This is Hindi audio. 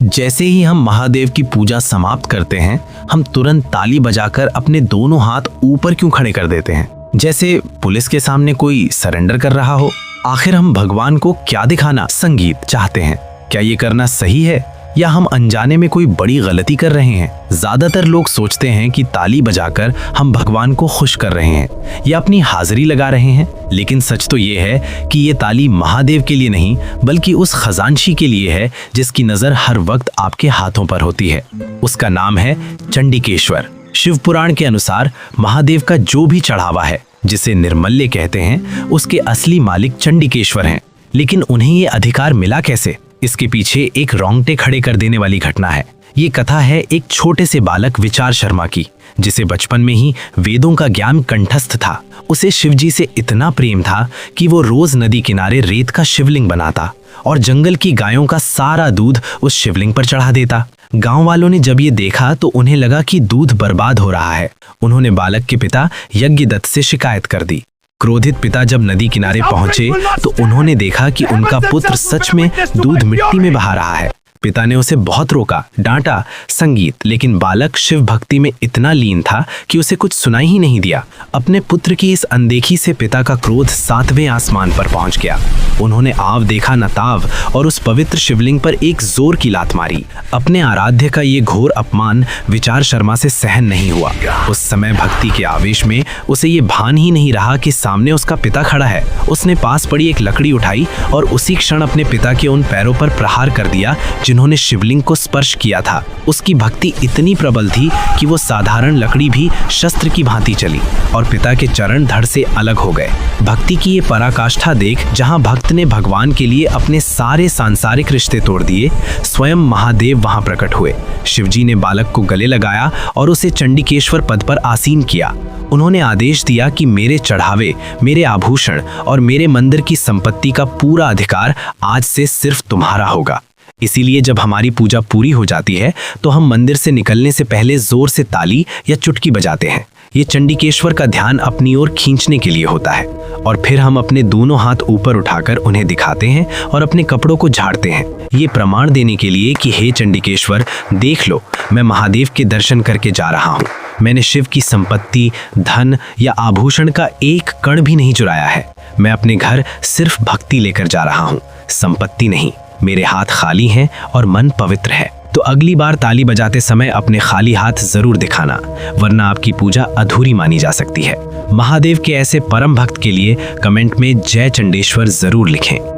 जैसे ही हम महादेव की पूजा समाप्त करते हैं, हम तुरंत ताली बजाकर अपने दोनों हाथ ऊपर क्यों खड़े कर देते हैं, जैसे पुलिस के सामने कोई सरेंडर कर रहा हो। आखिर हम भगवान को क्या दिखाना संगीत चाहते हैं? क्या ये करना सही है या हम अनजाने में कोई बड़ी गलती कर रहे हैं? ज्यादातर लोग सोचते हैं कि ताली बजाकर हम भगवान को खुश कर रहे हैं या अपनी हाजिरी लगा रहे हैं, लेकिन सच तो ये है कि ये ताली महादेव के लिए नहीं बल्कि उस खजानशी के लिए है जिसकी नजर हर वक्त आपके हाथों पर होती है। उसका नाम है चंडिकेश्वर। शिव पुराण के अनुसार महादेव का जो भी चढ़ावा है, जिसे निर्मल्य कहते हैं, उसके असली मालिक चंडिकेश्वर हैं। लेकिन उन्हें ये अधिकार मिला कैसे? इसके पीछे एक रोंगटे खड़े कर देने वाली घटना है। ये कथा है एक छोटे से बालक विचार शर्मा की, जिसे बचपन में ही वेदों का ज्ञान कंठस्थ था। उसे शिवजी से इतना प्रेम था कि वो रोज नदी किनारे रेत का शिवलिंग बनाता और जंगल की गायों का सारा दूध उस शिवलिंग पर चढ़ा देता। गांव वालों ने जब ये देखा तो उन्हें लगा कि दूध बर्बाद हो रहा है। उन्होंने बालक के पिता यज्ञदत्त से शिकायत कर दी। क्रोधित पिता जब नदी किनारे पहुंचे तो उन्होंने देखा कि उनका पुत्र सच में दूध मिट्टी में बहा रहा है। पिता ने उसे बहुत रोका, डांटा संगीत, लेकिन बालक शिव भक्ति में इतना लीन था कि उसे कुछ सुनाई ही नहीं दिया। अपने पुत्र की इस अनदेखी से पिता का क्रोध 7वें आसमान पर पहुंच गया। उन्होंने आव देखा न ताव और उस पवित्र शिवलिंग पर एक जोर की लात मारी। अपने आराध्य का ये घोर अपमान विचार शर्मा से सहन नहीं हुआ। उस समय भक्ति के आवेश में उसे ये भान ही नहीं रहा कि सामने उसका पिता खड़ा है। उसने पास पड़ी एक लकड़ी उठाई और उसी क्षण अपने पिता के उन पैरों पर प्रहार कर दिया जिन्होंने शिवलिंग को स्पर्श किया था। उसकी भक्ति इतनी प्रबल थी कि वो साधारण लकड़ी भी शस्त्र की भांति चली और पिता के चरण धड़ से अलग हो गए। भक्ति की ये पराकाष्ठा देख जहां भक्त ने भगवान के लिए अपने सारे सांसारिक रिश्ते तोड़ दिए, स्वयं महादेव वहां प्रकट हुए। शिवजी ने बालक को गले लगाया और उसे चंडिकेश्वर पद पर आसीन किया। उन्होंने आदेश दिया कि मेरे चढ़ावे, मेरे आभूषण और मेरे मंदिर की संपत्ति का पूरा अधिकार आज से सिर्फ तुम्हारा होगा। इसीलिए जब हमारी पूजा पूरी हो जाती है तो हम मंदिर से निकलने से पहले जोर से ताली या चुटकी बजाते हैं। ये चंडिकेश्वर का ध्यान अपनी ओर खींचने के लिए होता है और फिर हम अपने दोनों हाथ ऊपर उठाकर उन्हें दिखाते हैं और अपने कपड़ों को झाड़ते हैं। ये प्रमाण देने के लिए कि हे चंडिकेश्वर, देख लो, मैं महादेव के दर्शन करके जा रहा हूँ। मैंने शिव की संपत्ति, धन या आभूषण का एक कण भी नहीं चुराया है। मैं अपने घर सिर्फ भक्ति लेकर जा रहा हूँ, संपत्ति नहीं। मेरे हाथ खाली हैं और मन पवित्र है। तो अगली बार ताली बजाते समय अपने खाली हाथ जरूर दिखाना, वरना आपकी पूजा अधूरी मानी जा सकती है। महादेव के ऐसे परम भक्त के लिए कमेंट में जय चंडेश्वर जरूर लिखें।